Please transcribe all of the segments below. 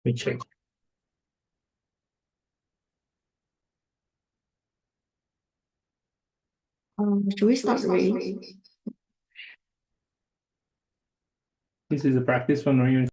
me check. Should we start already? This is a practice for knowing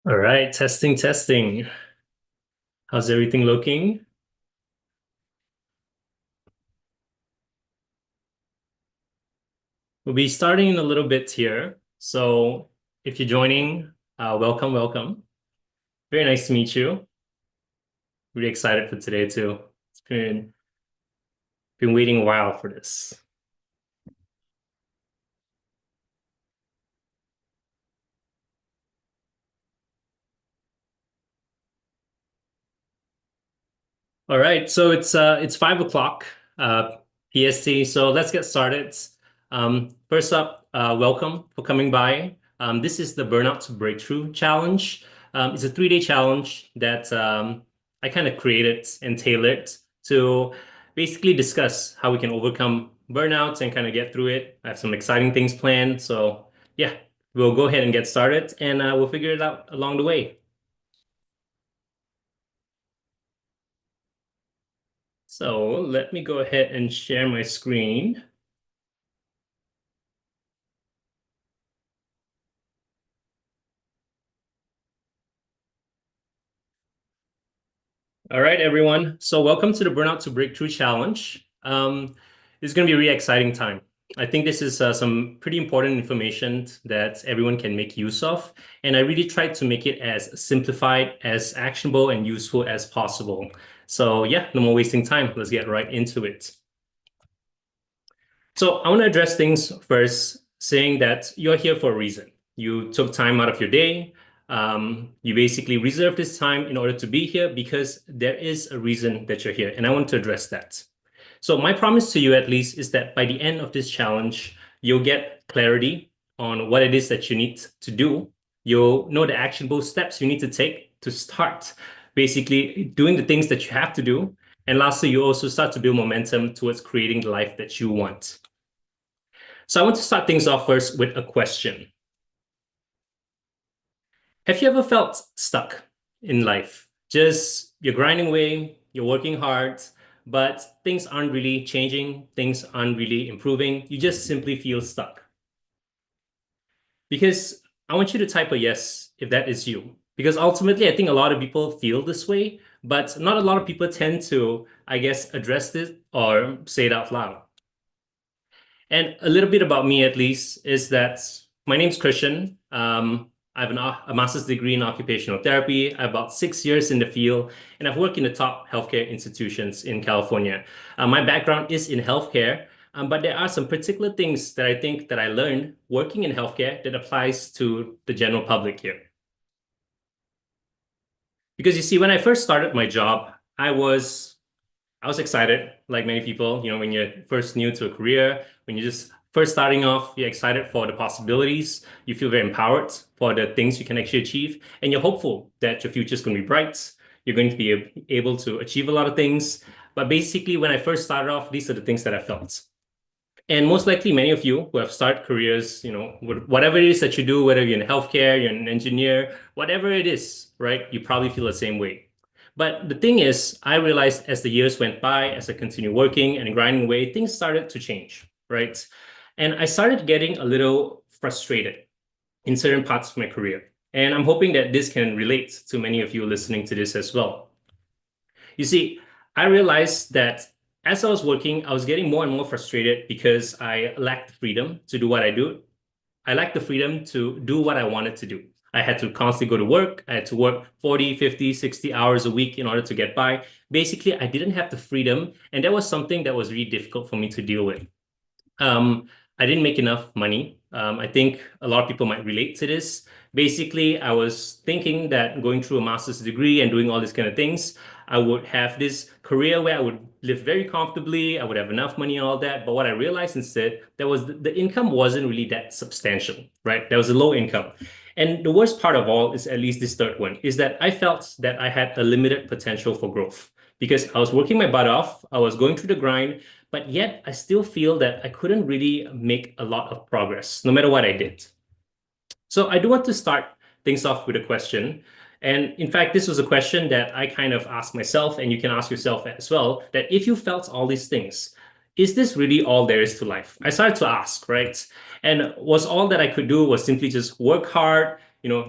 All right, testing, testing. How's everything looking? We'll be starting in a little bit here. So if you're joining, welcome, welcome. Very nice to meet you. Really excited for today too. It's been waiting a while for this. All right, so it's 5 o'clock PST. So let's get started. First up, welcome for coming by. This is the Burnout to Breakthrough Challenge. It's a 3-day challenge that I kind of created and tailored to basically discuss how we can overcome burnout and kind of get through it. I have some exciting things planned. So yeah, we'll go ahead and get started and we'll figure it out along the way. So let me go ahead and share my screen. All right, everyone. So welcome to the Burnout to Breakthrough Challenge. This is going to be a really exciting time. I think this is some pretty important information that everyone can make use of. And I really tried to make it as simplified, as actionable, and useful as possible. So yeah, no more wasting time. Let's get right into it. So I want to address things first, saying that you're here for a reason. You took time out of your day. You basically reserved this time in order to be here because there is a reason that you're here. And I want to address that. So my promise to you at least is that by the end of this challenge, you'll get clarity on what it is that you need to do. You'll know the actionable steps you need to take to start basically doing the things that you have to do. And lastly, you also start to build momentum towards creating the life that you want. So I want to start things off first with a question. Have you ever felt stuck in life? Just you're grinding away, you're working hard, but things aren't really changing, things aren't really improving. You just simply feel stuck. Because I want you to type a yes if that is you. Because ultimately, I think a lot of people feel this way, but not a lot of people tend to, I guess, address this or say it out loud. And a little bit about me, at least, is that my name's Christian. I have a master's degree in occupational therapy. I have about 6 years in the field, and I've worked in the top healthcare institutions in California. My background is in healthcare, but there are some particular things that I think that I learned working in healthcare that applies to the general public here. Because you see, when I first started my job, I was excited, like many people, when you're first new to a career, when you're just first starting off, you're excited for the possibilities. You feel very empowered for the things you can actually achieve. And you're hopeful that your future is going to be bright. You're going to be able to achieve a lot of things. But basically, when I first started off, these are the things that I felt. And most likely, many of you who have started careers, whatever it is that you do, whether you're in healthcare, you're an engineer, whatever it is, right? You probably feel the same way. But the thing is, I realized as the years went by, as I continued working and grinding away, things started to change, right? And I started getting a little frustrated in certain parts of my career. And I'm hoping that this can relate to many of you listening to this as well. You see, I realized that as I was working, I was getting more and more frustrated because I lacked the freedom to do what I do. I lacked the freedom to do what I wanted to do. I had to constantly go to work. I had to work 40, 50, 60 hours a week in order to get by. Basically, I didn't have the freedom, and that was something that was really difficult for me to deal with. I didn't make enough money. I think a lot of people might relate to this. Basically, I was thinking that going through a master's degree and doing all these kind of things, I would have this career where I would live very comfortably. I would have enough money and all that. But what I realized instead, that was the income wasn't really that substantial, right? There was a low income. And the worst part of all is at least this third one, is that I felt that I had a limited potential for growth because I was working my butt off. I was going through the grind, but yet I still feel that I couldn't really make a lot of progress, no matter what I did. So I do want to start things off with a question. And in fact, this was a question that I kind of asked myself, and you can ask yourself as well, that if you felt all these things, is this really all there is to life? I started to ask, right? And was all that I could do was simply just work hard,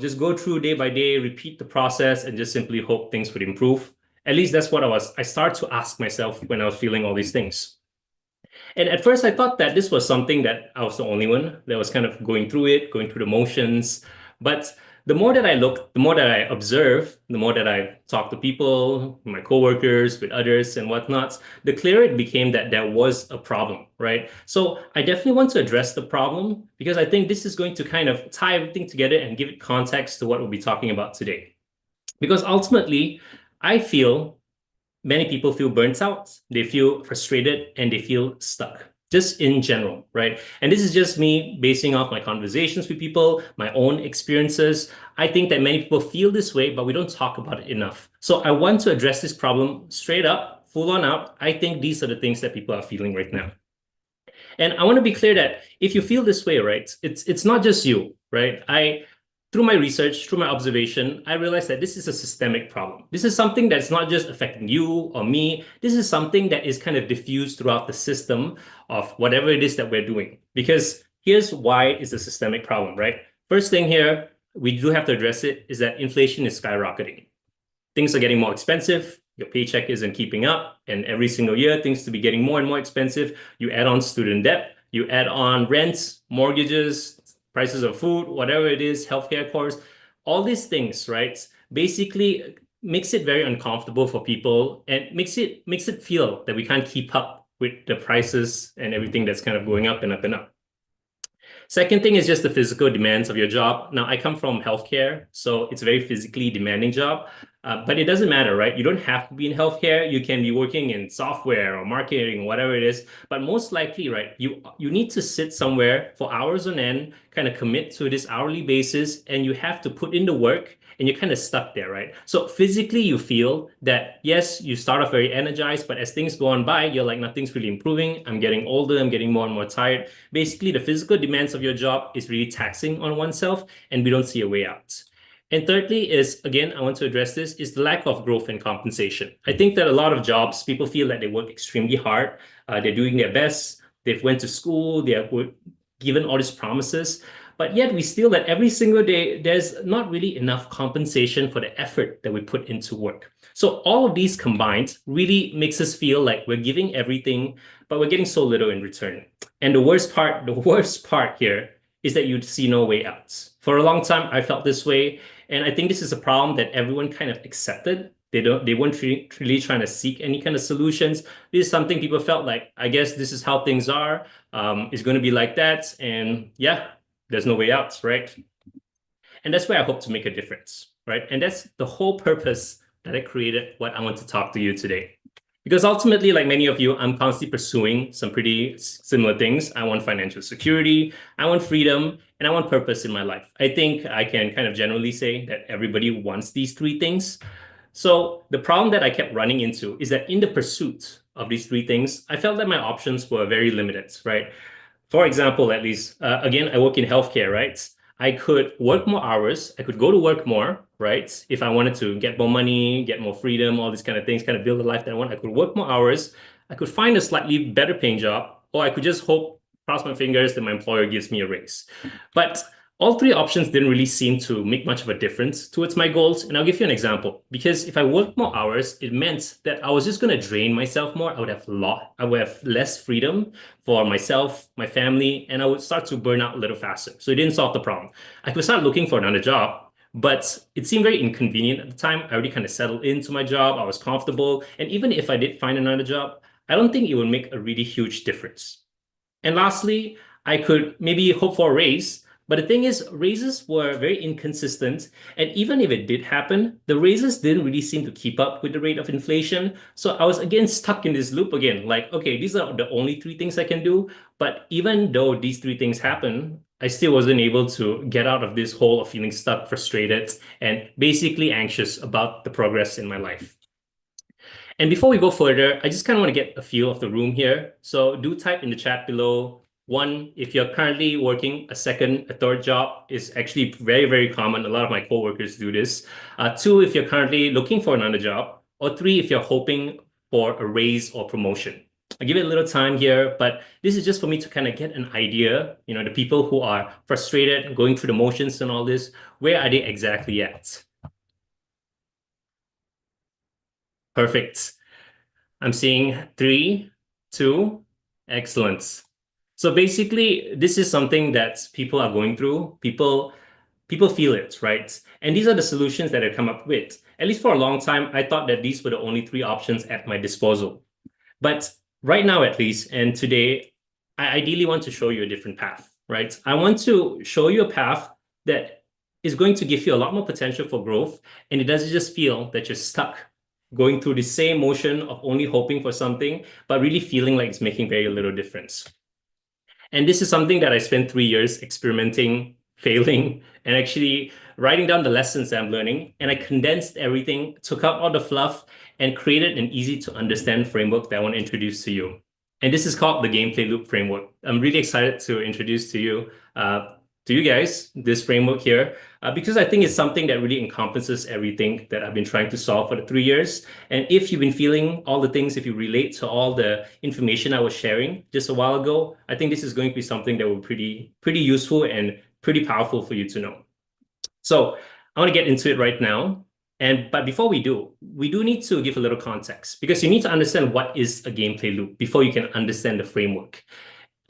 just go through day by day, repeat the process, and just simply hope things would improve. At least that's what I started to ask myself when I was feeling all these things. And at first, I thought that this was something that I was the only one that was kind of going through it, going through the motions. But the more that I look, the more that I observe, the more that I talk to people, my coworkers, with others and whatnot, the clearer it became that there was a problem, right? So I definitely want to address the problem because I think this is going to kind of tie everything together and give it context to what we'll be talking about today. Because ultimately, I feel many people feel burnt out, they feel frustrated, and they feel stuck, just in general, right? And this is just me basing off my conversations with people, my own experiences. I think that many people feel this way, but we don't talk about it enough. So I want to address this problem straight up, full on out. I think these are the things that people are feeling right now. And I want to be clear that if you feel this way, right, it's not just you, right? Through my research, through my observation, I realized that this is a systemic problem. This is something that's not just affecting you or me. This is something that is kind of diffused throughout the system of whatever it is that we're doing. Because here's why it's a systemic problem, right? First thing here, we do have to address it, is that inflation is skyrocketing. Things are getting more expensive. Your paycheck isn't keeping up. And every single year, things to be getting more and more expensive. You add on student debt, you add on rents, mortgages, prices of food, whatever it is, healthcare costs, all these things, right? Basically makes it very uncomfortable for people and makes it feel that we can't keep up with the prices and everything that's kind of going up and up and up. Second thing is just the physical demands of your job. Now, I come from healthcare, so it's a very physically demanding job, but it doesn't matter, right? You don't have to be in healthcare. You can be working in software or marketing, whatever it is. But most likely, right, you need to sit somewhere for hours on end, kind of commit to this hourly basis, and you have to put in the work and you're kind of stuck there, right? So physically, you feel that, yes, you start off very energized, but as things go on by, you're like, nothing's really improving. I'm getting older. I'm getting more and more tired. Basically, the physical demands of your job is really taxing on oneself, and we don't see a way out. And thirdly is, again, I want to address this, is the lack of growth and compensation. I think that a lot of jobs, people feel that they work extremely hard. They're doing their best. They've went to school. They're given all these promises. But yet we still that every single day, there's not really enough compensation for the effort that we put into work. So all of these combined really makes us feel like we're giving everything, but we're getting so little in return. And the worst part here is that you see no way out. For a long time, I felt this way. And I think this is a problem that everyone kind of accepted. They weren't really trying to seek any kind of solutions. This is something people felt like, I guess this is how things are. It's going to be like that. And yeah, there's no way out, right? And that's where I hope to make a difference, right? And that's the whole purpose that I created what I want to talk to you today. Because ultimately, like many of you, I'm constantly pursuing some pretty similar things. I want financial security, I want freedom, and I want purpose in my life. I think I can kind of generally say that everybody wants these three things. So the problem that I kept running into is that in the pursuit of these three things, I felt that my options were very limited, right? For example, at least, again, I work in healthcare, right? I could work more hours. I could go to work more, right? If I wanted to get more money, get more freedom, all these kind of things, kind of build the life that I want, I could work more hours. I could find a slightly better paying job, or I could just hope, cross my fingers that my employer gives me a raise. But all three options didn't really seem to make much of a difference towards my goals. And I'll give you an example. Because if I worked more hours, it meant that I was just going to drain myself more. I would have less freedom for myself, my family, and I would start to burn out a little faster. So it didn't solve the problem. I could start looking for another job, but it seemed very inconvenient at the time. I already kind of settled into my job. I was comfortable. And even if I did find another job, I don't think it would make a really huge difference. And lastly, I could maybe hope for a raise. But the thing is, raises were very inconsistent. And even if it did happen, the raises didn't really seem to keep up with the rate of inflation. So I was again stuck in this loop again. Like, okay, these are the only three things I can do. But even though these three things happen, I still wasn't able to get out of this hole of feeling stuck, frustrated, and basically anxious about the progress in my life. And before we go further, I just kind of want to get a feel of the room here. So do type in the chat below. One, if you're currently working a second, a third job, is actually very, very common. A lot of my coworkers do this. Two, if you're currently looking for another job. Or three, if you're hoping for a raise or promotion. I'll give it a little time here, but this is just for me to kind of get an idea, the people who are frustrated, going through the motions and all this, where are they exactly at? Perfect. I'm seeing three, two, excellent. So basically, this is something that people are going through. People feel it, right? And these are the solutions that I come up with. At least for a long time, I thought that these were the only three options at my disposal. But right now, at least, and today, I ideally want to show you a different path, right? I want to show you a path that is going to give you a lot more potential for growth, and it doesn't just feel that you're stuck going through the same motion of only hoping for something, but really feeling like it's making very little difference. And this is something that I spent 3 years experimenting, failing, and actually writing down the lessons that I'm learning. And I condensed everything, took out all the fluff, and created an easy to understand framework that I want to introduce to you. And this is called the gameplay loop framework. I'm really excited to introduce to you guys, this framework here, because I think it's something that really encompasses everything that I've been trying to solve for the 3 years. And if you've been feeling all the things, if you relate to all the information I was sharing just a while ago, I think this is going to be something that will be pretty useful and pretty powerful for you to know. So I want to get into it right now. But before we do need to give a little context because you need to understand what is a gameplay loop before you can understand the framework.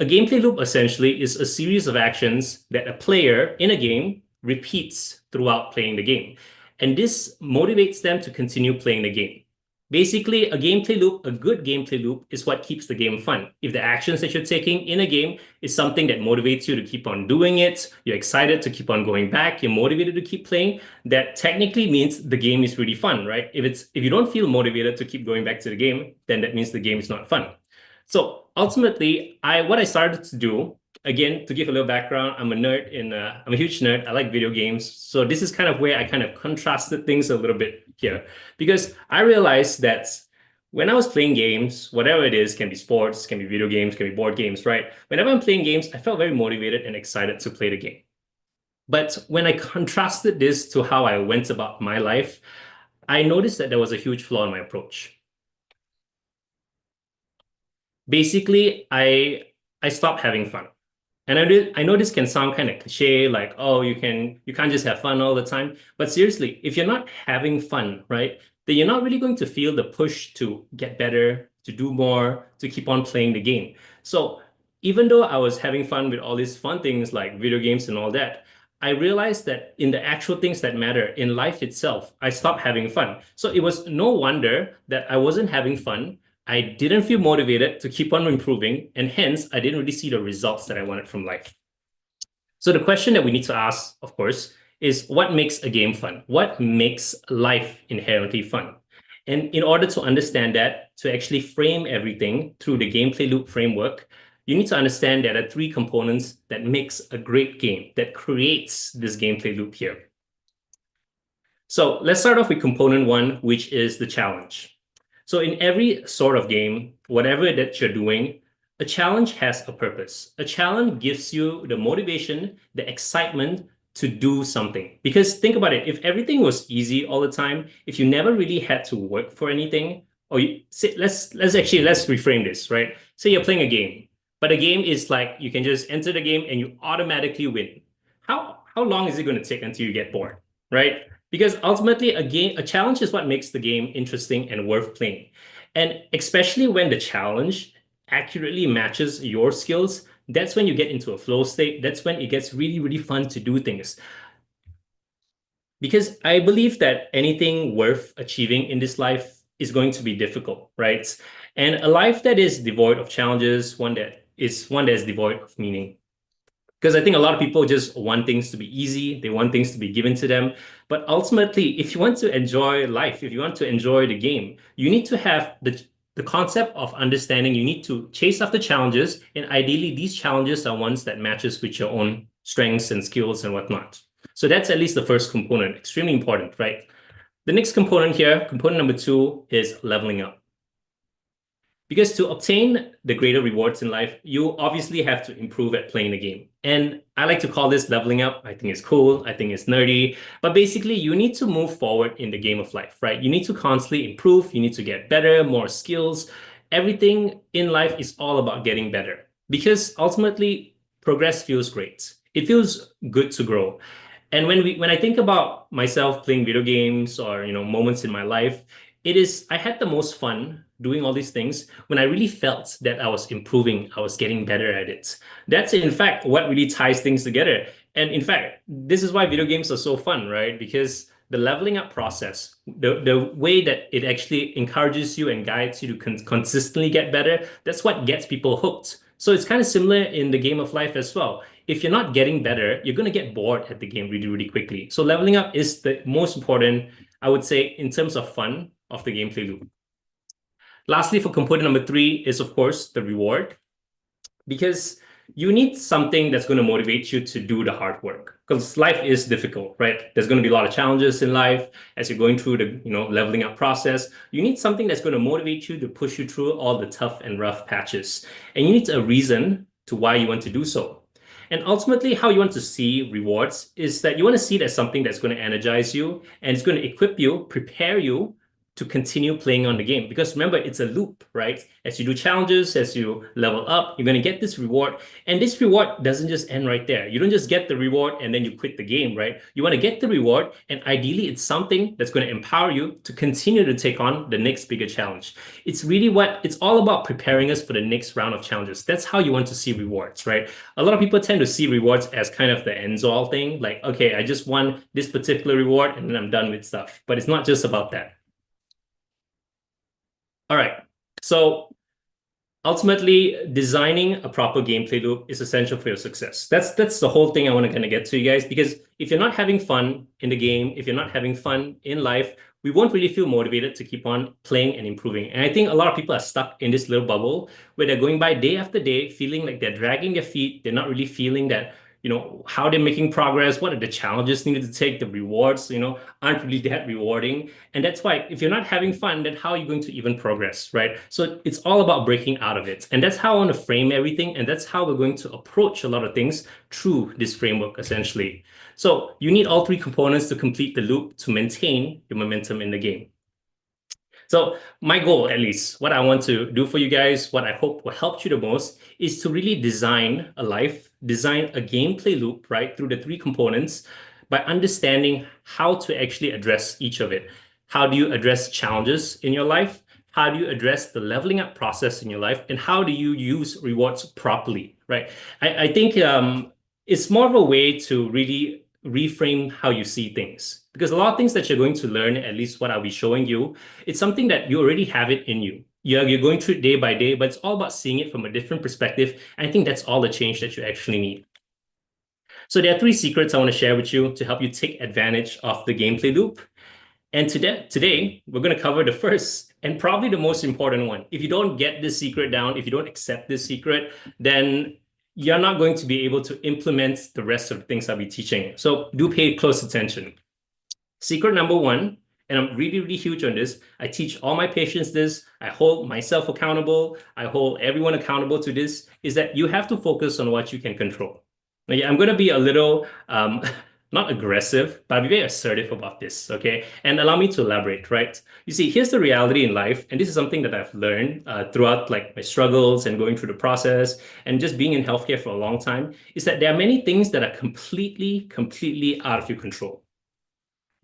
A gameplay loop essentially is a series of actions that a player in a game repeats throughout playing the game. And this motivates them to continue playing the game. Basically, a gameplay loop, a good gameplay loop, is what keeps the game fun. If the actions that you're taking in a game is something that motivates you to keep on doing it, you're excited to keep on going back, you're motivated to keep playing, that technically means the game is really fun, right? If you don't feel motivated to keep going back to the game, then that means the game is not fun. So ultimately, what I started to do, again, to give a little background, I'm a huge nerd. I like video games. So this is kind of where I kind of contrasted things a little bit here because I realized that when I was playing games, whatever it is, can be sports, can be video games, can be board games, right? Whenever I'm playing games, I felt very motivated and excited to play the game. But when I contrasted this to how I went about my life, I noticed that there was a huge flaw in my approach. Basically, I stopped having fun. And I know this can sound kind of cliche, like, oh, you can't just have fun all the time. But seriously, if you're not having fun, right, then you're not really going to feel the push to get better, to do more, to keep on playing the game. So even though I was having fun with all these fun things like video games and all that, I realized that in the actual things that matter in life itself, I stopped having fun. So it was no wonder that I wasn't having fun. I didn't feel motivated to keep on improving, and hence I didn't really see the results that I wanted from life. So the question that we need to ask, of course, is what makes a game fun? What makes life inherently fun? And in order to understand that, to actually frame everything through the gameplay loop framework, you need to understand there are three components that makes a great game, that creates this gameplay loop here. So let's start off with component one, which is the challenge. So in every sort of game, whatever that you're doing, a challenge has a purpose. A challenge gives you the motivation, the excitement to do something. Because think about it, if everything was easy all the time, if you never really had to work for anything, or let's reframe this, right? Say you're playing a game, but a game is like you can just enter the game and you automatically win. How long is it going to take until you get bored, right? Because ultimately, a challenge is what makes the game interesting and worth playing. And especially when the challenge accurately matches your skills, that's when you get into a flow state. That's when it gets really, really fun to do things. Because I believe that anything worth achieving in this life is going to be difficult, right? And a life that is devoid of challenges, one that is devoid of meaning. Because I think a lot of people just want things to be easy, they want things to be given to them. But ultimately, if you want to enjoy life, if you want to enjoy the game, you need to have the concept of understanding. You need to chase after challenges, and ideally, these challenges are ones that matches with your own strengths and skills and whatnot. So that's at least the first component, extremely important, right? The next component here, component number two, is leveling up. Because to obtain the greater rewards in life, you obviously have to improve at playing the game. And I like to call this leveling up. I think it's cool. I think it's nerdy. But basically, you need to move forward in the game of life, right? You need to constantly improve. You need to get better, more skills. everything in life is all about getting better because ultimately progress feels great. It feels good to grow. And when I think about myself playing video games or moments in my life, it is I had the most fun doing all these things when I really felt that I was improving, I was getting better at it. That's in fact what really ties things together. And in fact, this is why video games are so fun, right? Because the leveling up process, the way that it actually encourages you and guides you to consistently get better, that's what gets people hooked. So it's kind of similar in the game of life as well. If you're not getting better, you're going to get bored at the game really, really quickly. So leveling up is the most important, I would say, in terms of fun of the gameplay loop. Lastly, for component number three is, of course, the reward because you need something that's going to motivate you to do the hard work because life is difficult, right? There's going to be a lot of challenges in life as you're going through the leveling up process. You need something that's going to motivate you to push you through all the tough and rough patches, and you need a reason to why you want to do so. And ultimately, how you want to see rewards is that you want to see it as something that's going to energize you and it's going to equip you, prepare you to continue playing on the game. Because remember, it's a loop, right? As you do challenges, as you level up, you're going to get this reward. And this reward doesn't just end right there. You don't just get the reward and then you quit the game, right? You want to get the reward, and ideally, it's something that's going to empower you to continue to take on the next bigger challenge. It's all about preparing us for the next round of challenges. That's how you want to see rewards, right? A lot of people tend to see rewards as kind of the ends all thing. Like, okay, I just won this particular reward and then I'm done with stuff. But it's not just about that. All right. So ultimately, designing a proper gameplay loop is essential for your success. That's the whole thing I want to kind of get to, you guys, because if you're not having fun in the game, if you're not having fun in life, we won't really feel motivated to keep on playing and improving. And I think a lot of people are stuck in this little bubble where they're going by day after day, feeling like they're dragging their feet. They're not really feeling that, how they're making progress, what are the challenges needed to take, the rewards, aren't really that rewarding. And that's why if you're not having fun, then how are you going to even progress, right? So it's all about breaking out of it. And that's how I want to frame everything. And that's how we're going to approach a lot of things through this framework, essentially. So you need all three components to complete the loop to maintain your momentum in the game. So my goal, at least, what I want to do for you guys, what I hope will help you the most, is to really design a gameplay loop, right, through the three components by understanding how to actually address each of it. How do you address challenges in your life? How do you address the leveling up process in your life? And how do you use rewards properly, right? I think it's more of a way to really reframe how you see things. Because a lot of things that you're going to learn, at least what I'll be showing you, it's something that you already have it in you. You're going through it day by day, but it's all about seeing it from a different perspective. And I think that's all the change that you actually need. So there are three secrets I want to share with you to help you take advantage of the gameplay loop. And today we're going to cover the first and probably the most important one. If you don't get this secret down, if you don't accept this secret, then you're not going to be able to implement the rest of the things I'll be teaching. So do pay close attention. Secret number one, and I'm really, really huge on this. I teach all my patients this. I hold myself accountable. I hold everyone accountable to this, is that you have to focus on what you can control. Now, yeah, I'm going to be a little, not aggressive, but I'll be very assertive about this, okay? And allow me to elaborate, right? You see, here's the reality in life, and this is something that I've learned throughout like my struggles and going through the process and just being in healthcare for a long time, is that there are many things that are completely, completely out of your control.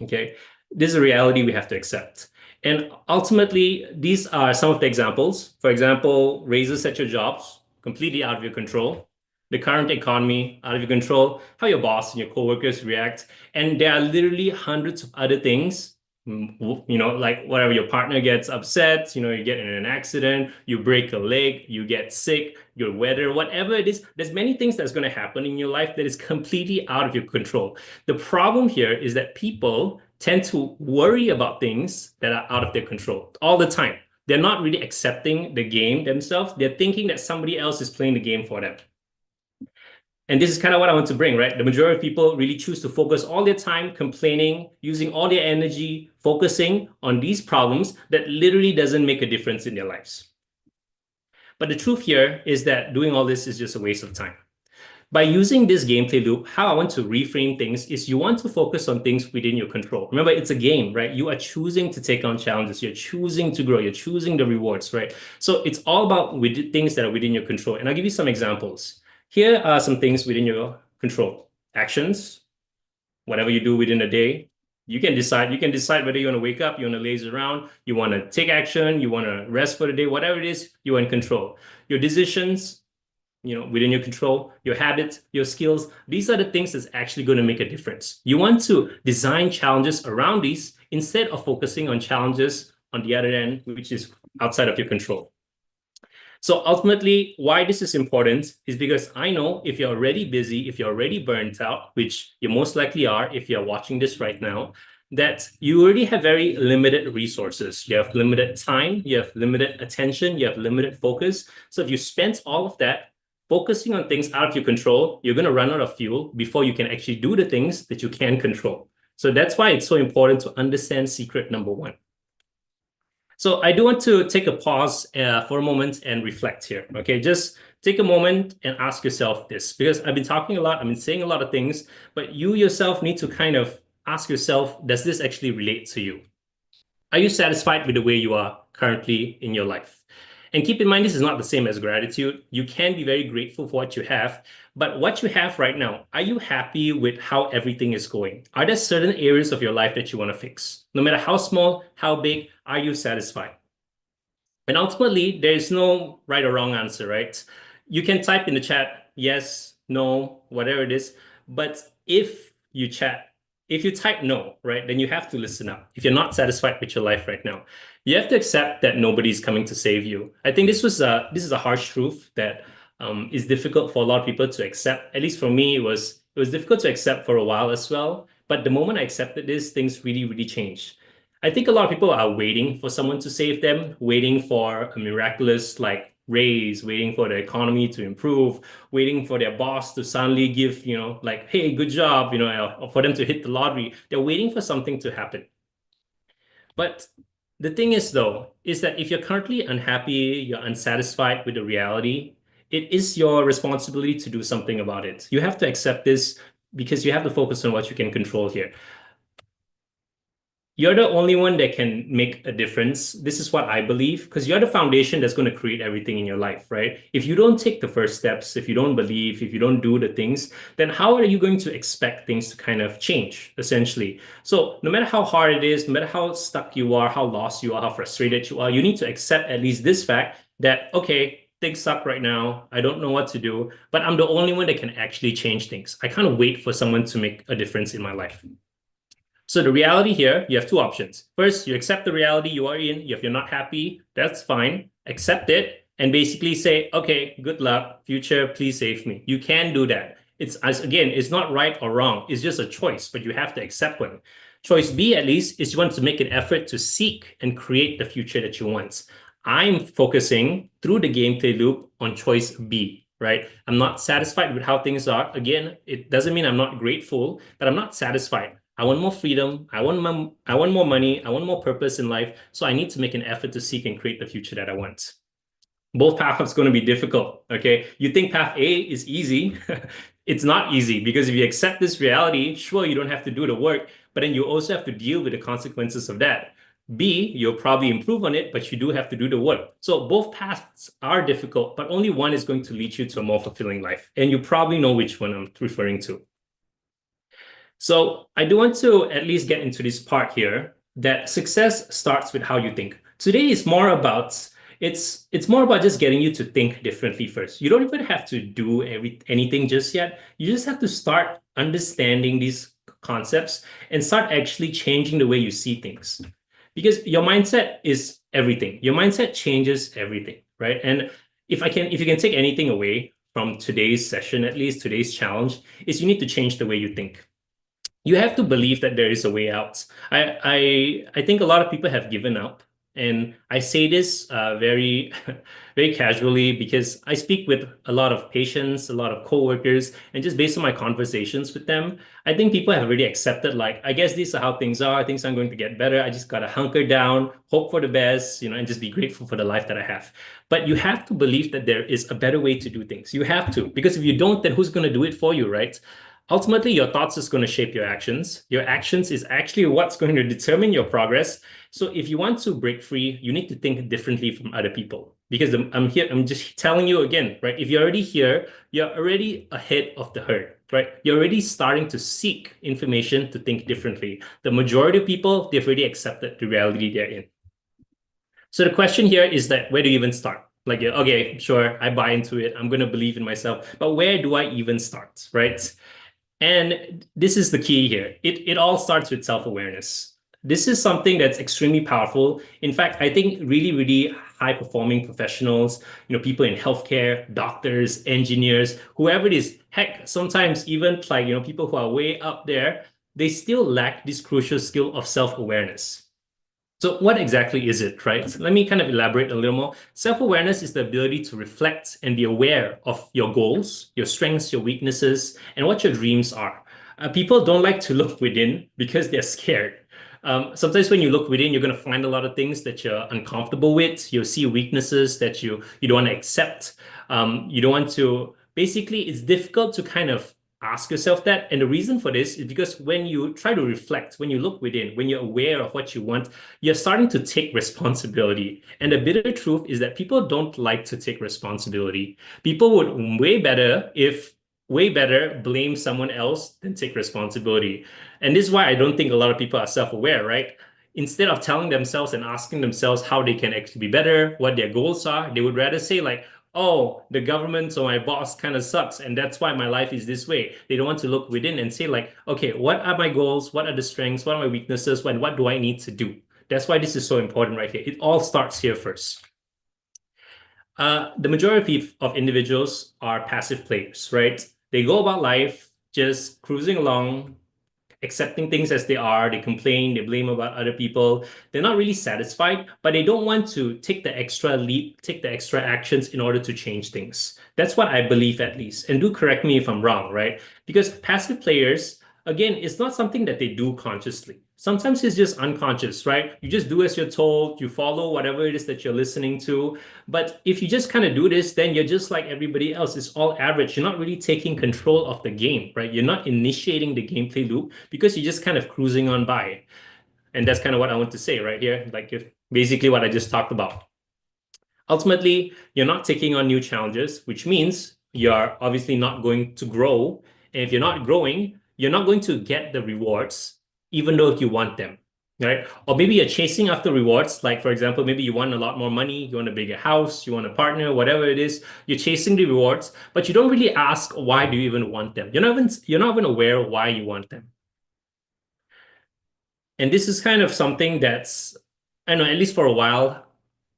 Okay, this is a reality we have to accept. And ultimately, these are some of the examples. For example, raises at your jobs, completely out of your control. The current economy, out of your control. How your boss and your coworkers react. And there are literally hundreds of other things. Like whatever, your partner gets upset, you get in an accident, you break a leg, you get sick, your weather, whatever it is, there's many things that's going to happen in your life that is completely out of your control. The problem here is that people tend to worry about things that are out of their control all the time. They're not really accepting the game themselves. They're thinking that somebody else is playing the game for them. And this is kind of what I want to bring, right? The majority of people really choose to focus all their time complaining, using all their energy, focusing on these problems that literally doesn't make a difference in their lives. But the truth here is that doing all this is just a waste of time. By using this gameplay loop, how I want to reframe things is you want to focus on things within your control. Remember, it's a game, right? You are choosing to take on challenges. You're choosing to grow. You're choosing the rewards, right? So it's all about with things that are within your control. And I'll give you some examples. Here are some things within your control. Actions, whatever you do within a day, you can decide whether you want to wake up, you want to laze around, you want to take action, you want to rest for the day, whatever it is, you're in control. Your decisions, within your control, your habits, your skills, these are the things that's actually going to make a difference. You want to design challenges around these instead of focusing on challenges on the other end, which is outside of your control. So ultimately, why this is important is because I know if you're already busy, if you're already burnt out, which you most likely are if you're watching this right now, that you already have very limited resources. You have limited time, you have limited attention, you have limited focus. So if you spend all of that focusing on things out of your control, you're going to run out of fuel before you can actually do the things that you can control. So that's why it's so important to understand secret number one. So I do want to take a pause for a moment and reflect here. Okay, just take a moment and ask yourself this, because I've been talking a lot, I've been saying a lot of things, but you yourself need to kind of ask yourself, does this actually relate to you? Are you satisfied with the way you are currently in your life? And keep in mind, this is not the same as gratitude. You can be very grateful for what you have, but what you have right now, are you happy with how everything is going? Are there certain areas of your life that you want to fix? No matter how small, how big, are you satisfied? And ultimately, there is no right or wrong answer, right? You can type in the chat, yes, no, whatever it is. But if you type no, right, then you have to listen up. If you're not satisfied with your life right now, you have to accept that nobody's coming to save you. I think this is a harsh truth that is difficult for a lot of people to accept. At least for me, it was difficult to accept for a while as well. But the moment I accepted this, things really, really changed. I think a lot of people are waiting for someone to save them, waiting for a miraculous like raise, waiting for the economy to improve, waiting for their boss to suddenly give, like, hey, good job, or for them to hit the lottery. They're waiting for something to happen. But the thing is, though, is that if you're currently unhappy, you're unsatisfied with the reality, it is your responsibility to do something about it. You have to accept this because you have to focus on what you can control here. You're the only one that can make a difference. This is what I believe, because you're the foundation that's going to create everything in your life, right? If you don't take the first steps, if you don't believe, if you don't do the things, then how are you going to expect things to kind of change, essentially? So no matter how hard it is, no matter how stuck you are, how lost you are, how frustrated you are, you need to accept at least this fact that, okay, things suck right now. I don't know what to do, but I'm the only one that can actually change things. I can't wait for someone to make a difference in my life. So the reality here, you have two options. First, you accept the reality you are in. If you're not happy, that's fine. Accept it and basically say, okay, good luck, future, please save me. You can do that. It's not right or wrong. It's just a choice, but you have to accept one. Choice B, at least, is you want to make an effort to seek and create the future that you want. I'm focusing through the gameplay loop on choice B, right? I'm not satisfied with how things are. Again, it doesn't mean I'm not grateful, but I'm not satisfied. I want more freedom. I want more money. I want more purpose in life. So I need to make an effort to seek and create the future that I want. Both paths are going to be difficult. Okay. You think path A is easy. It's not easy because if you accept this reality, sure, you don't have to do the work, but then you also have to deal with the consequences of that. B, you'll probably improve on it, but you do have to do the work. So both paths are difficult, but only one is going to lead you to a more fulfilling life. And you probably know which one I'm referring to. So I do want to at least get into this part here that success starts with how you think. Today is more about it's more about just getting you to think differently first. You don't even have to do anything just yet. You just have to start understanding these concepts and start actually changing the way you see things. Because your mindset is everything. Your mindset changes everything, right? And if you can take anything away from today's session, at least today's challenge, is you need to change the way you think. You have to believe that there is a way out. I think a lot of people have given up And I say this very, very casually because I speak with a lot of patients, a lot of coworkers, and just based on my conversations with them, I think people have already accepted, like, I guess these are how things are. Things aren't going to get better. I just gotta hunker down, hope for the best, and just be grateful for the life that I have. But you have to believe that there is a better way to do things. You have to, because if you don't, then who's going to do it for you, right? Ultimately, your thoughts is going to shape your actions. Your actions is actually what's going to determine your progress. So if you want to break free, you need to think differently from other people. Because I'm here, I'm just telling you again, right? If you're already here, you're already ahead of the herd, right? You're already starting to seek information to think differently. The majority of people, they've already accepted the reality they're in. So the question here is that where do you even start? Like, yeah, okay, sure, I buy into it. I'm going to believe in myself, but where do I even start, right? And this is the key here. It all starts with self-awareness. This is something that's extremely powerful. In fact, I think really, really high-performing professionals, people in healthcare, doctors, engineers, whoever it is, heck, sometimes even like, people who are way up there, they still lack this crucial skill of self-awareness. So what exactly is it, right? Let me kind of elaborate a little more. Self-awareness is the ability to reflect and be aware of your goals, your strengths, your weaknesses, and what your dreams are. People don't like to look within because they're scared. Sometimes when you look within, you're going to find a lot of things that you're uncomfortable with. You'll see weaknesses that you don't want to accept. You don't want to. Basically, it's difficult to kind of ask yourself that. And the reason for this is because when you try to reflect, when you look within, when you're aware of what you want, you're starting to take responsibility. And the bitter truth is that people don't like to take responsibility. People would way better blame someone else than take responsibility. And this is why I don't think a lot of people are self-aware, right? Instead of telling themselves and asking themselves how they can actually be better, what their goals are, they would rather say like, oh, the government or my boss kind of sucks, and that's why my life is this way. They don't want to look within and say like, okay, what are my goals? What are the strengths? What are my weaknesses? And what do I need to do? That's why this is so important right here. It all starts here first. The majority of individuals are passive players, right? They go about life just cruising along, accepting things as they are. They complain, they blame about other people. They're not really satisfied, but they don't want to take the extra leap, take the extra actions in order to change things. That's what I believe, at least. And do correct me if I'm wrong, right? Because passive players, again, it's not something that they do consciously. Sometimes it's just unconscious, right? You just do as you're told, you follow whatever it is that you're listening to. But if you just kind of do this, then you're just like everybody else. It's all average. You're not really taking control of the game, right? You're not initiating the gameplay loop because you're just kind of cruising on by. And that's kind of what I want to say right here. Like if basically what I just talked about. Ultimately, you're not taking on new challenges, which means you're obviously not going to grow. And if you're not growing, you're not going to get the rewards, even though you want them, right? Or maybe you're chasing after rewards. Like, for example, maybe you want a lot more money, you want a bigger house, you want a partner, whatever it is. You're chasing the rewards, but you don't really ask why do you even want them. You're not even aware why you want them. And this is kind of something that's, I know, at least for a while,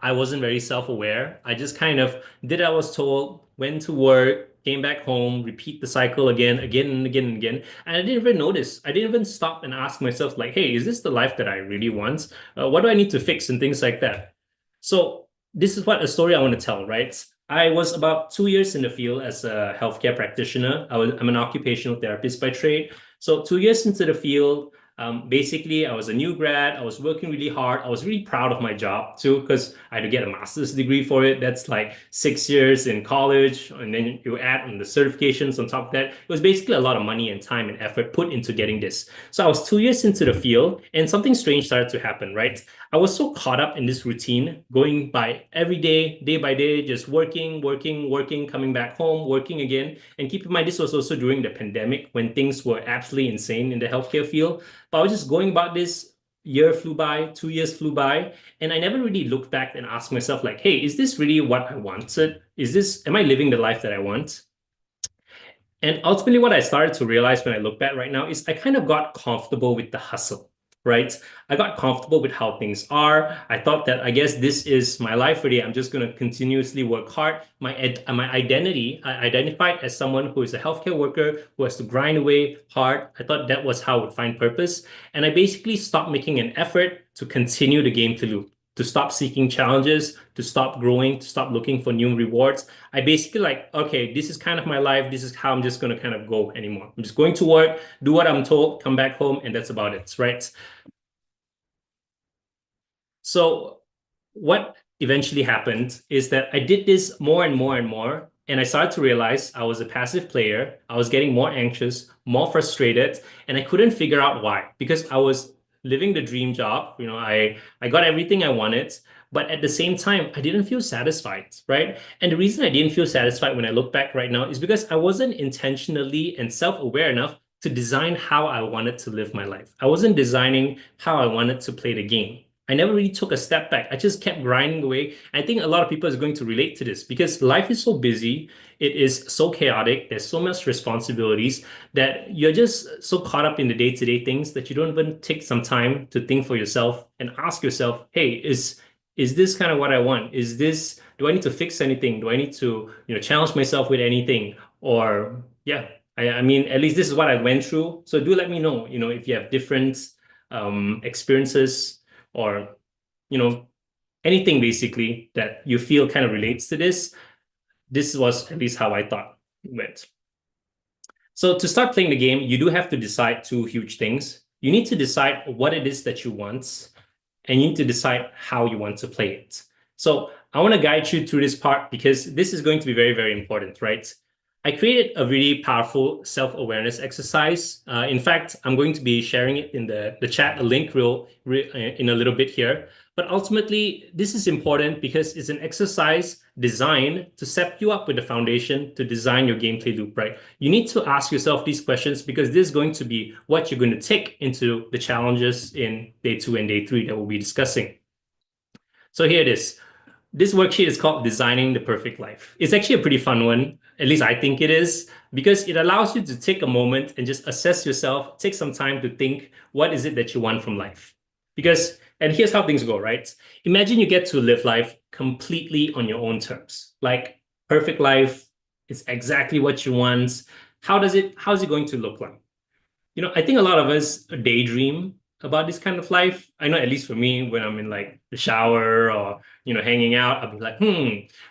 I wasn't very self-aware. I just kind of did what I was told, went to work, came back home, repeat the cycle again, again and again and again. And I didn't even notice. I didn't even stop and ask myself, like, hey, is this the life that I really want? What do I need to fix and things like that? So this is what a story I want to tell, right? I was about 2 years in the field as a healthcare practitioner. I'm an occupational therapist by trade. So 2 years into the field, basically, I was a new grad. I was working really hard. I was really proud of my job too, because I had to get a master's degree for it. That's like 6 years in college. And then you add on the certifications on top of that. It was basically a lot of money and time and effort put into getting this. So I was 2 years into the field and something strange started to happen, right? I was so caught up in this routine, going by every day by day, just working, working, working, coming back home, working again. And keep in mind, this was also during the pandemic when things were absolutely insane in the healthcare field. But I was just going about this. Year flew by, 2 years flew by, and I never really looked back and asked myself, like, hey, is this really what I wanted? Am I living the life that I want? And ultimately, what I started to realize when I look back right now is I kind of got comfortable with the hustle, right? I got comfortable with how things are. I thought that I guess this is my life really. I'm just going to continuously work hard. My identity, I identified as someone who is a healthcare worker who has to grind away hard. I thought that was how I would find purpose. And I basically stopped making an effort to continue the game to loop. to stop seeking challenges, to stop growing, to stop looking for new rewards. I basically like, okay, this is kind of my life. This is how I'm just going to kind of go anymore. I'm just going to work, do what I'm told, come back home, and that's about it, right? So what eventually happened is that I did this more and more and more, and I started to realize I was a passive player. I was getting more anxious, more frustrated, and I couldn't figure out why. Because I was living the dream job, I got everything I wanted, but at the same time, I didn't feel satisfied, right? And the reason I didn't feel satisfied when I look back right now is because I wasn't intentionally and self-aware enough to design how I wanted to live my life. I wasn't designing how I wanted to play the game. I never really took a step back. I just kept grinding away. I think a lot of people is going to relate to this because life is so busy. It is so chaotic. There's so much responsibilities that you're just so caught up in the day-to-day things that you don't even take some time to think for yourself and ask yourself, hey, is this kind of what I want? Do I need to fix anything? Do I need to, challenge myself with anything? Or yeah, I mean, at least this is what I went through. So do let me know, if you have different experiences or you know anything basically that you feel kind of relates to this. This was at least how I thought it went. So to start playing the game, you do have to decide two huge things. You need to decide what it is that you want, and you need to decide how you want to play it. So I want to guide you through this part because this is going to be very, very important, right? I created a really powerful self-awareness exercise. In fact, I'm going to be sharing it in the chat, a link in a little bit here. But ultimately, this is important because it's an exercise designed to set you up with the foundation to design your gameplay loop, right? You need to ask yourself these questions because this is going to be what you're going to take into the challenges in day 2 and day 3 that we'll be discussing. So here it is. This worksheet is called Designing the Perfect Life. It's actually a pretty fun one. At least I think it is, because it allows you to take a moment and just assess yourself, take some time to think, what is it that you want from life? And here's how things go, right? Imagine you get to live life completely on your own terms. Like perfect life, it's exactly what you want. How's it going to look like? I think a lot of us daydream about this kind of life. I know, at least for me, when I'm in like the shower or, hanging out, I'll be like,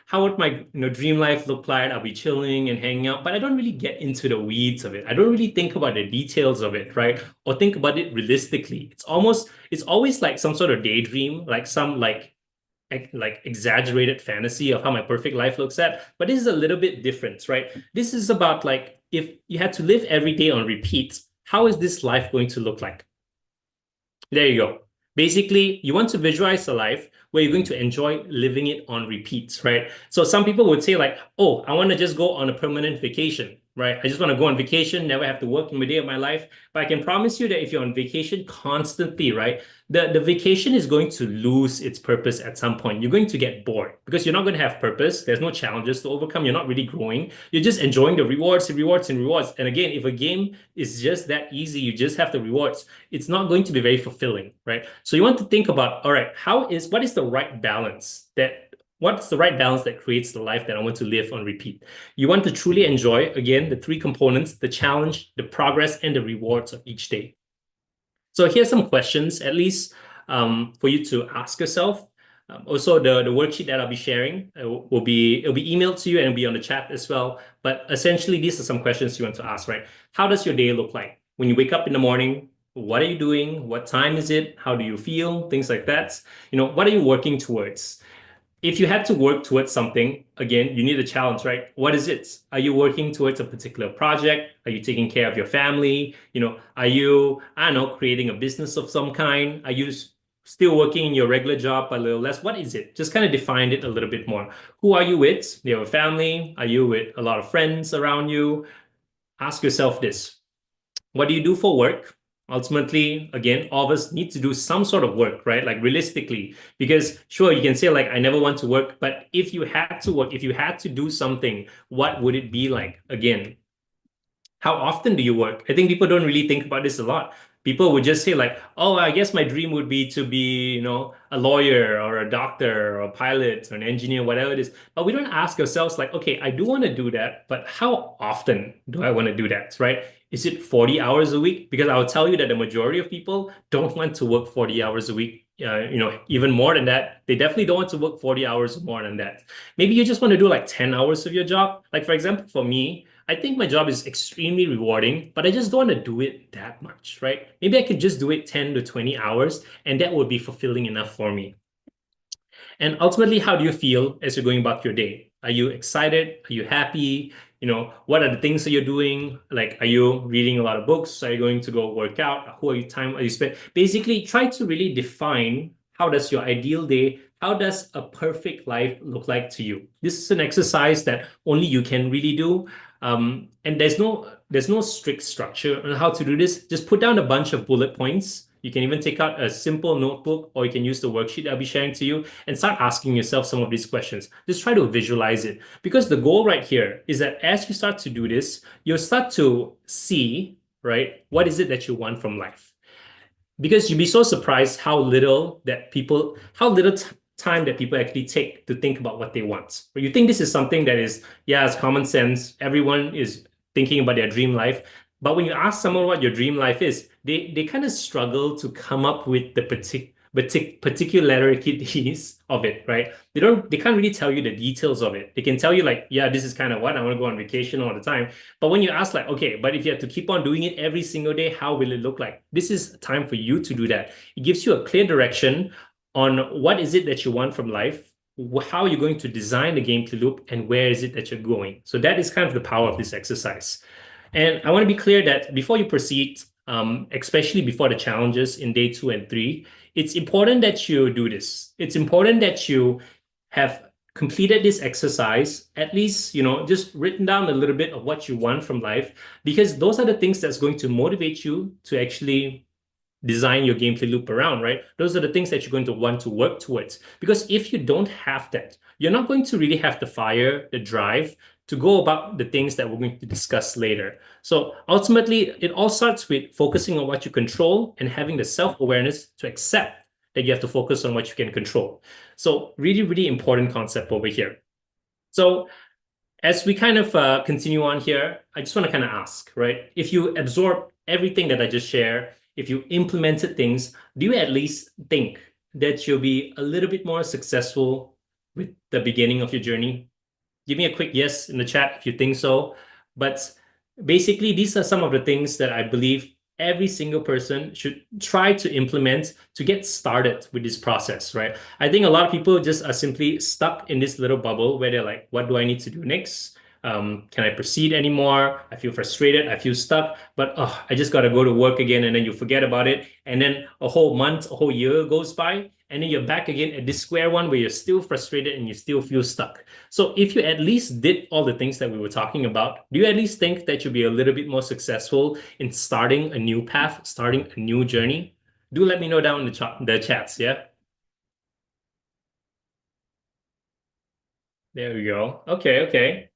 how would my, dream life look like? I'll be chilling and hanging out, but I don't really get into the weeds of it. I don't really think about the details of it, right? Or think about it realistically. It's always like some sort of daydream, like some like exaggerated fantasy of how my perfect life looks at. But this is a little bit different, right? This is about like if you had to live every day on repeat, how is this life going to look like? There you go. Basically, you want to visualize a life where you're going to enjoy living it on repeats, right? So some people would say like, oh, I want to just go on a permanent vacation, right? I just want to go on vacation, never have to work in a day of my life. But I can promise you that if you're on vacation constantly, right, the vacation is going to lose its purpose at some point. You're going to get bored because you're not going to have purpose. There's no challenges to overcome. You're not really growing. You're just enjoying the rewards, and rewards, and rewards. And again, if a game is just that easy, you just have the rewards, it's not going to be very fulfilling, right? So you want to think about, all right, what is the right balance what's the right balance that creates the life that I want to live on repeat? You want to truly enjoy, again, the three components, the challenge, the progress, and the rewards of each day. So here's some questions, at least for you to ask yourself. Also, the worksheet that I'll be sharing it'll be emailed to you and it'll be on the chat as well. But essentially, these are some questions you want to ask, right? How does your day look like? When you wake up in the morning, what are you doing? What time is it? How do you feel? Things like that. What are you working towards? If you had to work towards something, again, you need a challenge, right? What is it? Are you working towards a particular project? Are you taking care of your family? Are you, I don't know, creating a business of some kind? Are you still working in your regular job a little less? What is it? Just kind of define it a little bit more. Who are you with? Do you have a family? Are you with a lot of friends around you? Ask yourself this. What do you do for work? Ultimately, again, all of us need to do some sort of work, right? Like realistically, because sure, you can say like, I never want to work, but if you had to work, if you had to do something, what would it be like? Again, how often do you work? I think people don't really think about this a lot. People would just say like, oh, I guess my dream would be to be, a lawyer or a doctor or a pilot or an engineer, whatever it is. But we don't ask ourselves like, okay, I do want to do that, but how often do I want to do that, right? Is it 40 hours a week? Because I'll tell you that the majority of people don't want to work 40 hours a week. Even more than that. They definitely don't want to work 40 hours more than that. Maybe you just want to do like 10 hours of your job. Like, for example, for me, I think my job is extremely rewarding, but I just don't want to do it that much, right? Maybe I could just do it 10 to 20 hours, and that would be fulfilling enough for me. And ultimately, how do you feel as you're going about your day? Are you excited? Are you happy? What are the things that you're doing? Like, are you reading a lot of books? Are you going to go work out? Who are you spend? Basically, try to really define how does your ideal day, how does a perfect life look like to you? This is an exercise that only you can really do. And there's no strict structure on how to do this. Just put down a bunch of bullet points. You can even take out a simple notebook, or you can use the worksheet I'll be sharing to you and start asking yourself some of these questions. Just try to visualize it. Because the goal right here is that as you start to do this, you'll start to see, right, what is it that you want from life. Because you'd be so surprised how little time that people actually take to think about what they want. But you think this is something that is, yeah, it's common sense. Everyone is thinking about their dream life. But when you ask someone what your dream life is, they kind of struggle to come up with the particularities of it, right? They can't really tell you the details of it. They can tell you like, yeah, this is kind of what I want to go on vacation all the time. But when you ask like, okay, but if you have to keep on doing it every single day, how will it look like? This is time for you to do that. It gives you a clear direction on what is it that you want from life, how you're going to design the gameplay loop, and where is it that you're going. So that is kind of the power of this exercise. And I want to be clear that before you proceed, especially before the challenges in day 2 and 3, it's important that you do this. It's important that you have completed this exercise, at least, just written down a little bit of what you want from life, because those are the things that's going to motivate you to actually design your gameplay loop around, right? Those are the things that you're going to want to work towards. Because if you don't have that, you're not going to really have the fire, the drive to go about the things that we're going to discuss later. So ultimately, it all starts with focusing on what you control and having the self-awareness to accept that you have to focus on what you can control. So really, really important concept over here. So as we kind of continue on here, I just want to kind of ask, right? If you absorb everything that I just shared, if you implemented things, do you at least think that you'll be a little bit more successful with the beginning of your journey? Give me a quick yes in the chat if you think so. But basically, these are some of the things that I believe every single person should try to implement to get started with this process, right? I think a lot of people just are simply stuck in this little bubble where they're like, what do I need to do next? Can I proceed anymore? I feel frustrated. I feel stuck, but I just got to go to work again. And then you forget about it. And then a whole month, a whole year goes by. And then you're back again at this square one where you're still frustrated and you still feel stuck. So if you at least did all the things that we were talking about, do you at least think that you'll be a little bit more successful in starting a new path, starting a new journey? Do let me know down in the chats, yeah? There we go. Okay, okay.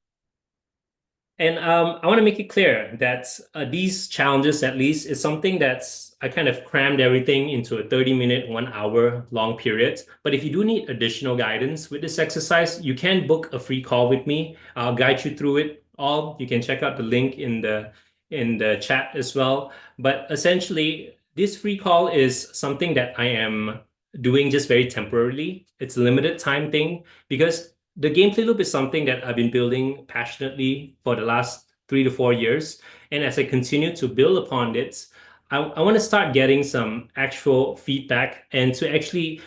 And I want to make it clear that these challenges, at least, is something that's I kind of crammed everything into a 30-minute, 1 hour long period. But if you do need additional guidance with this exercise, you can book a free call with me. I'll guide you through it all. You can check out the link in the chat as well. But essentially, this free call is something that I am doing just very temporarily. It's a limited time thing because the gameplay loop is something that I've been building passionately for the last 3 to 4 years. And as I continue to build upon it, I want to start getting some actual feedback and to actually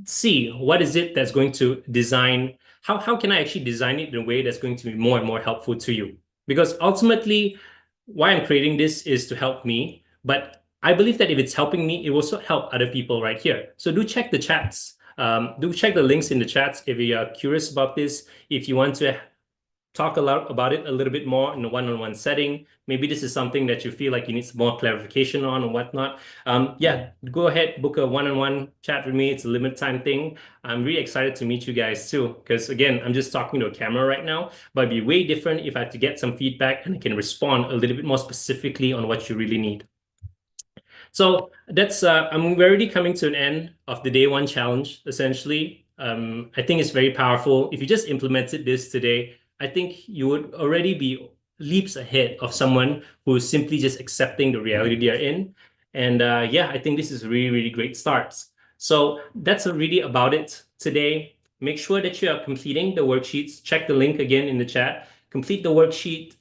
see what is it that's going to design, how can I actually design it in a way that's going to be more and more helpful to you? Because ultimately, why I'm creating this is to help me, but I believe that if it's helping me, it will also help other people right here. So do check the chats. Do check the links in the chats if you are curious about this. If you want to talk a lot about it a little bit more in a one-on-one setting, maybe this is something that you feel like you need some more clarification on or whatnot. Yeah, go ahead, book a one-on-one chat with me. It's a limited time thing. I'm really excited to meet you guys too, because again, I'm just talking to a camera right now, but it'd be way different if I had to get some feedback and I can respond a little bit more specifically on what you really need. So that's I'm already coming to an end of the day 1 challenge, essentially. I think it's very powerful. If you just implemented this today, I think you would already be leaps ahead of someone who is simply just accepting the reality they are in. And yeah, I think this is really, really great starts. So that's really about it today. Make sure that you are completing the worksheets. Check the link again in the chat. Complete the worksheet.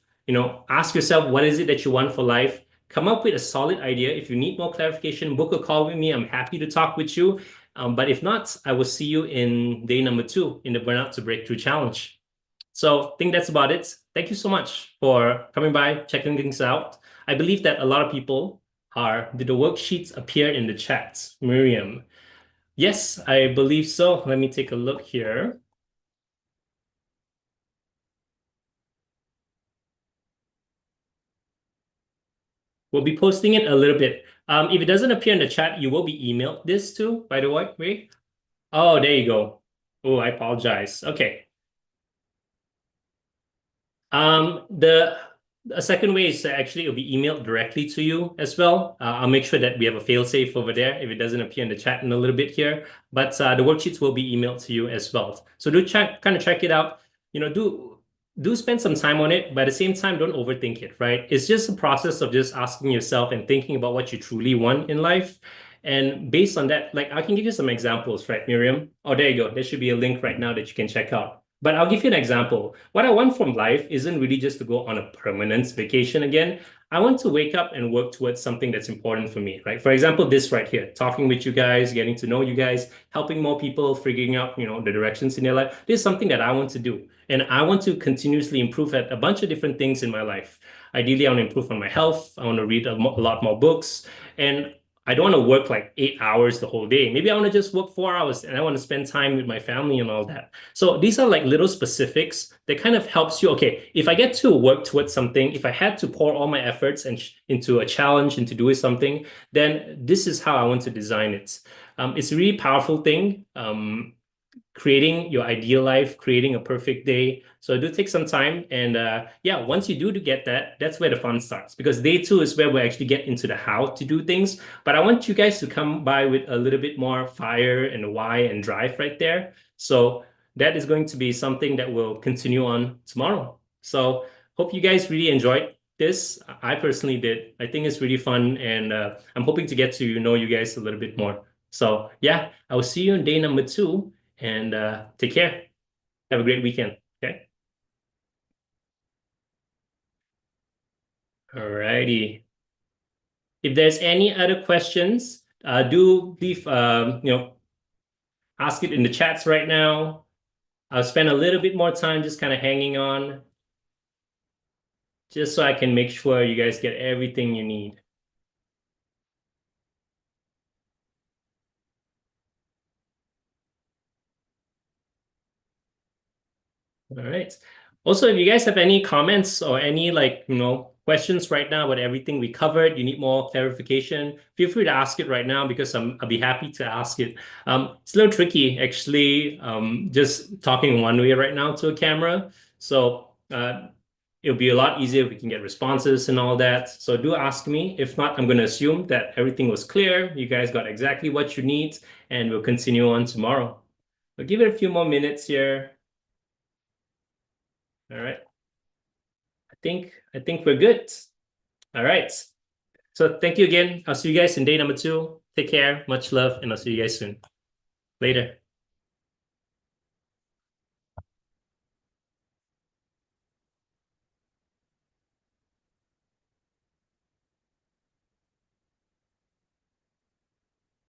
Ask yourself, what is it that you want for life? Come up with a solid idea. If you need more clarification, book a call with me. I'm happy to talk with you. But if not, I will see you in day number 2 in the Burnout to Breakthrough Challenge. So I think that's about it. Thank you so much for coming by, checking things out. I believe that a lot of people did the worksheets appear in the chat? Miriam. Yes, I believe so. Let me take a look here. We'll be posting it a little bit. If it doesn't appear in the chat, you will be emailed this too, by the way. Oh, there you go. Oh, I apologize. Okay. The A second way is actually it'll be emailed directly to you as well. I'll make sure that we have a fail-safe over there if it doesn't appear in the chat in a little bit here. But the worksheets will be emailed to you as well. So do check it out. Do spend some time on it, but at the same time, don't overthink it, right? It's just a process of just asking yourself and thinking about what you truly want in life. And based on that, like I can give you some examples, right, Miriam? Oh, there you go. There should be a link right now that you can check out. But I'll give you an example. What I want from life isn't really just to go on a permanent vacation again. I want to wake up and work towards something that's important for me, right? For example, this right here, talking with you guys, getting to know you guys, helping more people, figuring out, the directions in their life. This is something that I want to do. And I want to continuously improve at a bunch of different things in my life. Ideally, I want to improve on my health. I want to read a lot more books. And I don't want to work like 8 hours the whole day. Maybe I want to just work 4 hours and I want to spend time with my family and all that. So these are like little specifics that kind of helps you. Okay, if I get to work towards something, if I had to pour all my efforts into a challenge, into doing something, then this is how I want to design it. It's a really powerful thing. Creating your ideal life, creating a perfect day. So do take some time. And yeah, once you do to get that, that's where the fun starts. Because day 2 is where we actually get into the how to do things. But I want you guys to come by with a little bit more fire and why and drive right there. So that is going to be something that will continue on tomorrow. So hope you guys really enjoyed this. I personally did. I think it's really fun. And I'm hoping to get to know you guys a little bit more. So yeah, I will see you on day number 2 and take care. Have a great weekend. Okay. Alrighty. If there's any other questions, do leave, ask it in the chats right now. I'll spend a little bit more time just kind of hanging on, just so I can make sure you guys get everything you need. All right. Also, if you guys have any comments or any questions right now about everything we covered, you need more clarification, feel free to ask it right now because I'll be happy to ask it. It's a little tricky actually, just talking one way right now to a camera. So it'll be a lot easier if we can get responses and all that. So do ask me. If not, I'm going to assume that everything was clear. You guys got exactly what you need, and we'll continue on tomorrow. I'll give it a few more minutes here. All right. I think we're good. All right. So thank you again. I'll see you guys in day number 2. Take care. Much love, and I'll see you guys soon. Later.